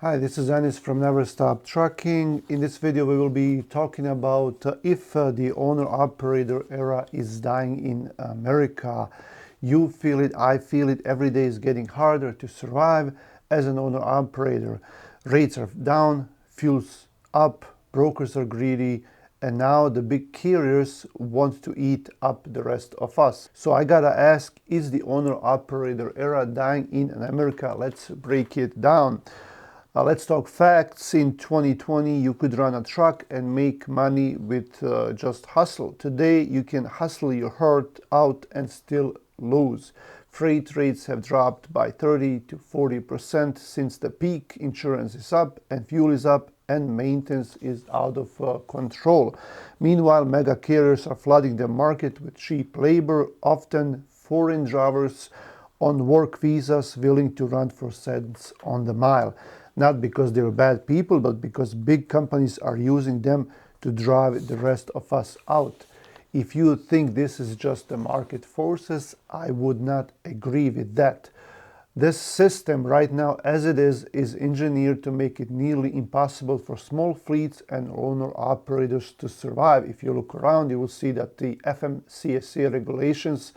Hi, this is Anis from Never Stop Trucking. In this video we will be talking about if the owner-operator era is dying in America. You feel it, I feel it, every day is getting harder to survive as an owner-operator. Rates are down, fuel's up, brokers are greedy, and now the big carriers want to eat up the rest of us. So I gotta ask, is the owner-operator era dying in America? Let's break it down. Let's talk facts. In 2020, you could run a truck and make money with just hustle. Today, you can hustle your heart out and still lose. Freight rates have dropped by 30 to 40% since the peak. Insurance is up and fuel is up and maintenance is out of control. Meanwhile, mega carriers are flooding the market with cheap labor, often foreign drivers on work visas willing to run for cents on the mile. Not because they're bad people, but because big companies are using them to drive the rest of us out. If you think this is just the market forces, I would not agree with that. This system right now, as it is engineered to make it nearly impossible for small fleets and owner-operators to survive. If you look around, you will see that the FMCSA regulations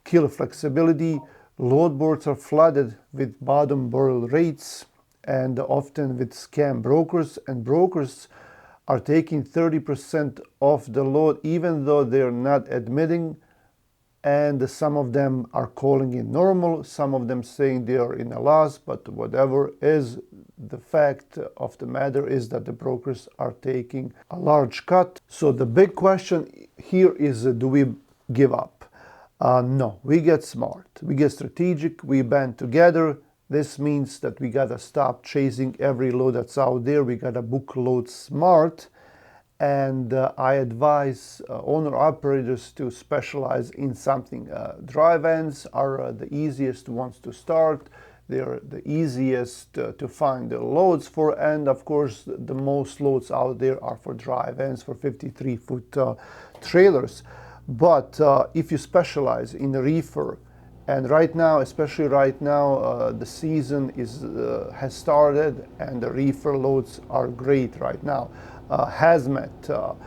kill flexibility. Load boards are flooded with bottom barrel rates, and often with scam brokers, and brokers are taking 30% of the load even though they're not admitting, and some of them are calling it normal, some of them saying they are in a loss, but whatever is the fact of the matter is that the brokers are taking a large cut. So the big question here is, do we give up? No, we get smart, we get strategic, we band together. This means that we gotta stop chasing every load that's out there. We gotta book loads smart. And I advise owner-operators to specialize in something. Dry vans are the easiest ones to start. They're the easiest to find the loads for. And of course, the most loads out there are for dry vans, for 53-foot trailers. But if you specialize in reefer, and right now, especially right now, the season has started and the reefer loads are great right now. Hazmat,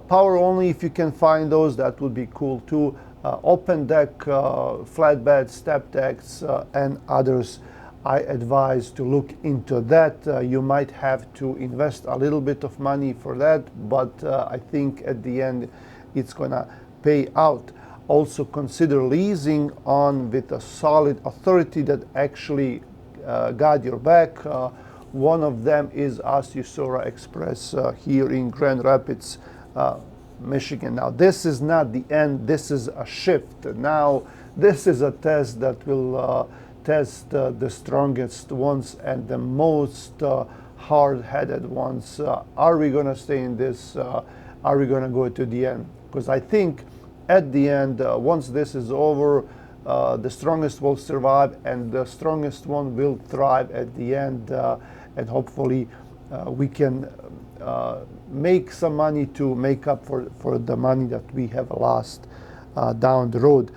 power only, if you can find those, that would be cool too. Open deck, flatbed, step decks, and others. I advise to look into that. You might have to invest a little bit of money for that, but I think at the end it's gonna pay out. Also consider leasing on with a solid authority that actually got your back. One of them is Asusora Express here in Grand Rapids, Michigan. Now this is not the end, this is a shift. Now this is a test that will test the strongest ones and the most hard-headed ones. Are we gonna stay in this? Are we gonna go to the end? Because I think at the end, once this is over, the strongest will survive and the strongest one will thrive at the end, and hopefully we can make some money to make up for the money that we have lost down the road.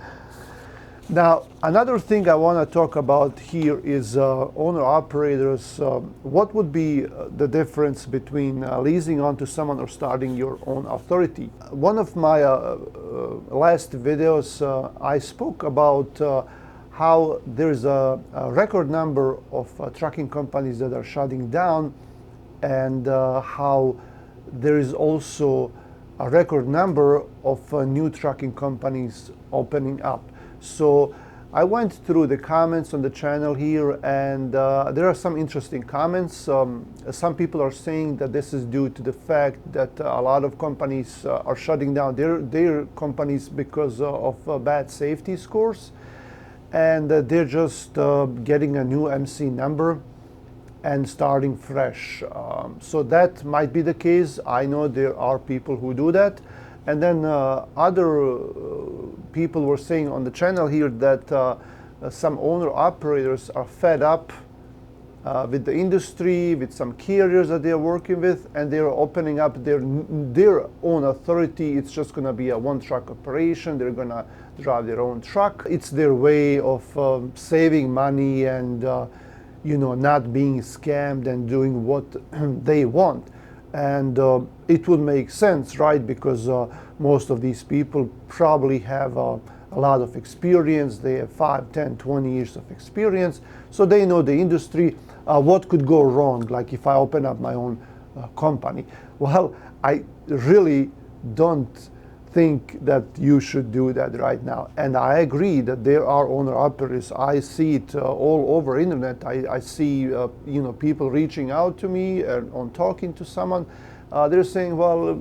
Now, another thing I want to talk about here is owner-operators. What would be the difference between leasing onto someone or starting your own authority? One of my last videos, I spoke about how there's a record number of trucking companies that are shutting down, and how there is also a record number of new trucking companies opening up. So I went through the comments on the channel here, and there are some interesting comments. Some people are saying that this is due to the fact that a lot of companies are shutting down their companies because of bad safety scores, and they're just getting a new MC number and starting fresh. So that might be the case. I know there are people who do that. And then other people were saying on the channel here that some owner-operators are fed up with the industry, with some carriers that they're working with, and they're opening up their own authority. It's just going to be a one-truck operation. They're going to drive their own truck. It's their way of saving money and not being scammed and doing what they want. And it would make sense, right? Because most of these people probably have a lot of experience. They have 5, 10, 20 years of experience. So they know the industry. What could go wrong? Like if I open up my own company. Well, I really don't think that you should do that right now. And I agree that there are owner operators. I see it all over internet. I see people reaching out to me on talking to someone. They're saying, well,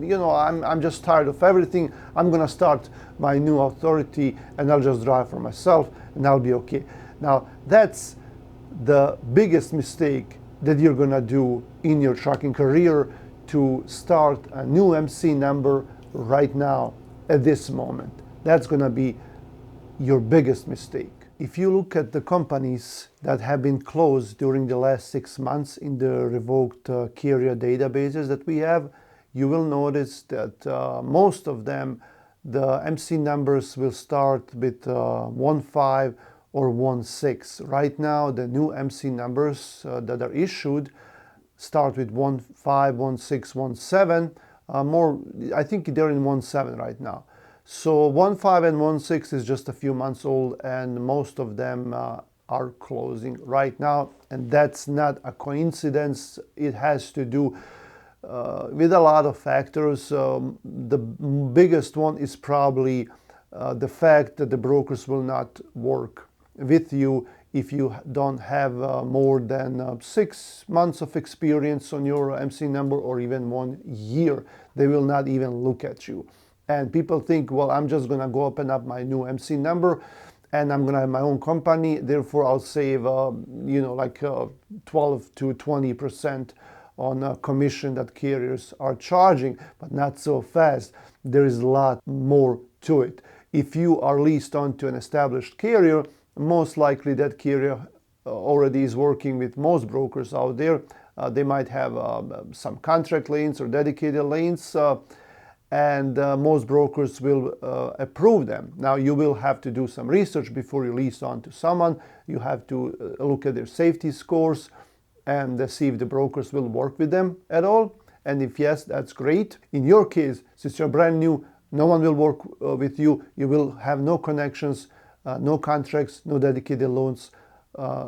I'm just tired of everything. I'm gonna start my new authority and I'll just drive for myself and I'll be okay. Now that's the biggest mistake that you're gonna do in your trucking career, to start a new MC number right now at this moment. That's gonna be your biggest mistake. If you look at the companies that have been closed during the last 6 months in the revoked carrier databases that we have, you will notice that most of them, the MC numbers will start with 15 or 16. Right now, the new MC numbers that are issued start with 15, 16, 17. More, I think they're in 17 right now. So 15 and 16 is just a few months old, and most of them are closing right now. And that's not a coincidence. It has to do with a lot of factors. The biggest one is probably the fact that the brokers will not work with you if you don't have more than 6 months of experience on your MC number, or even 1 year. They will not even look at you. And people think, well, I'm just gonna go open up my new MC number and I'm gonna have my own company, therefore I'll save 12 to 20% on a commission that carriers are charging, but not so fast. There is a lot more to it. If you are leased onto an established carrier, most likely that carrier already is working with most brokers out there. They might have some contract lanes or dedicated lanes, and most brokers will approve them. Now, you will have to do some research before you lease on to someone. You have to look at their safety scores and see if the brokers will work with them at all. And if yes, that's great. In your case, since you're brand new, no one will work with you. You will have no connections, no contracts, no dedicated loans,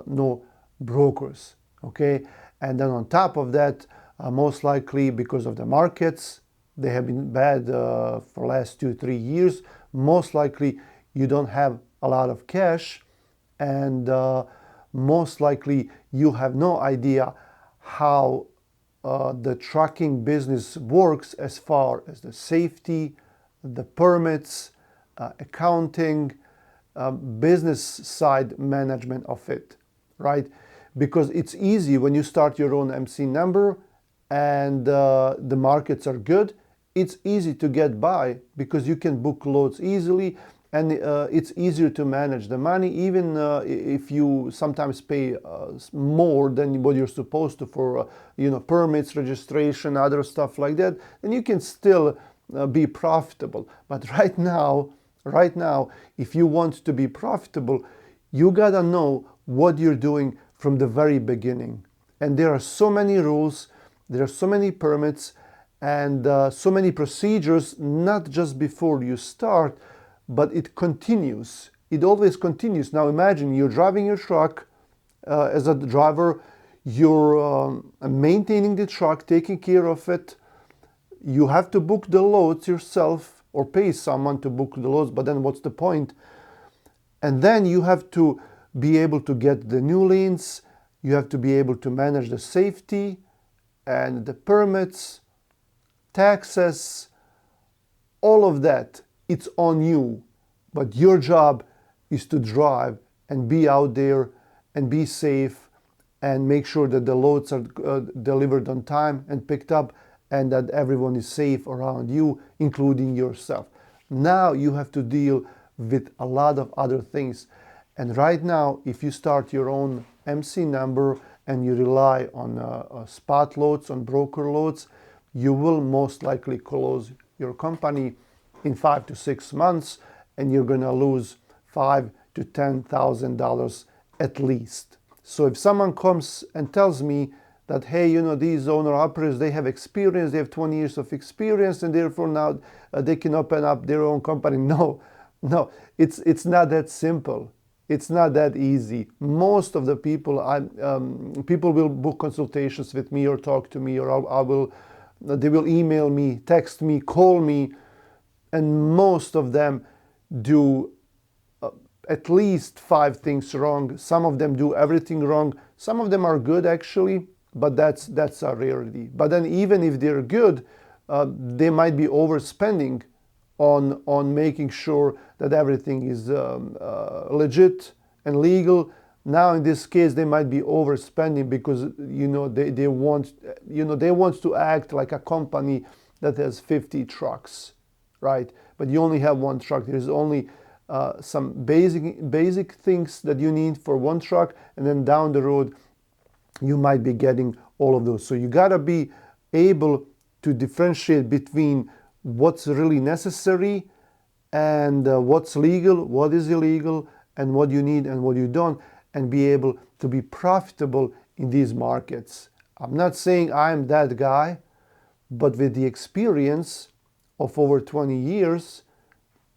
no brokers, okay? And then on top of that, most likely because of the markets, they have been bad for the last 2-3 years, most likely you don't have a lot of cash, and most likely you have no idea how the trucking business works as far as the safety, the permits, accounting, business side management of it, right? Because it's easy when you start your own MC number and the markets are good. It's easy to get by because you can book loads easily, and it's easier to manage the money, even if you sometimes pay more than what you're supposed to for permits, registration, other stuff like that, then you can still be profitable. But right now, if you want to be profitable, you gotta know what you're doing from the very beginning. And there are so many rules, there are so many permits, and so many procedures, not just before you start, but it continues. It always continues. Now imagine you're driving your truck as a driver, you're maintaining the truck, taking care of it. You have to book the loads yourself or pay someone to book the loads, but then what's the point? And then you have to be able to get the new lanes, you have to be able to manage the safety and the permits, taxes, all of that. It's on you, but your job is to drive and be out there and be safe and make sure that the loads are delivered on time and picked up, and that everyone is safe around you, including yourself. Now you have to deal with a lot of other things. And right now, if you start your own MC number and you rely on spot loads, on broker loads, you will most likely close your company in 5 to 6 months, and you're gonna lose $5,000 to $10,000 at least. So if someone comes and tells me that, hey, you know, these owner operators, they have experience, they have 20 years of experience, and therefore now they can open up their own company. No, no, it's not that simple. It's not that easy. Most of the people, people will book consultations with me or talk to me, or they will email me, text me, call me, and most of them do at least 5 things wrong. Some of them do everything wrong. Some of them are good actually, but that's a rarity. But then even if they're good, they might be overspending on making sure that everything is legit and legal. Now in this case they might be overspending because they want to act like a company that has 50 trucks, right? But you only have 1 truck. There's only some basic things that you need for 1 truck, and then down the road you might be getting all of those. So you gotta be able to differentiate between what's really necessary and what's legal, what is illegal, and what you need and what you don't, and be able to be profitable in these markets. I'm not saying I'm that guy, but with the experience of over 20 years,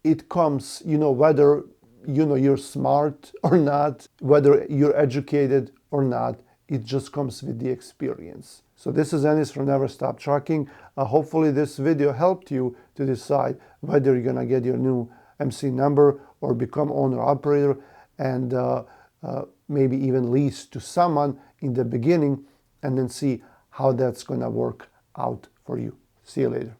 it comes, whether you're smart or not, whether you're educated or not, it just comes with the experience. So this is Ennis from Never Stop Trucking. Hopefully this video helped you to decide whether you're gonna get your new MC number or become owner operator, and maybe even lease to someone in the beginning, and then see how that's gonna work out for you. See you later.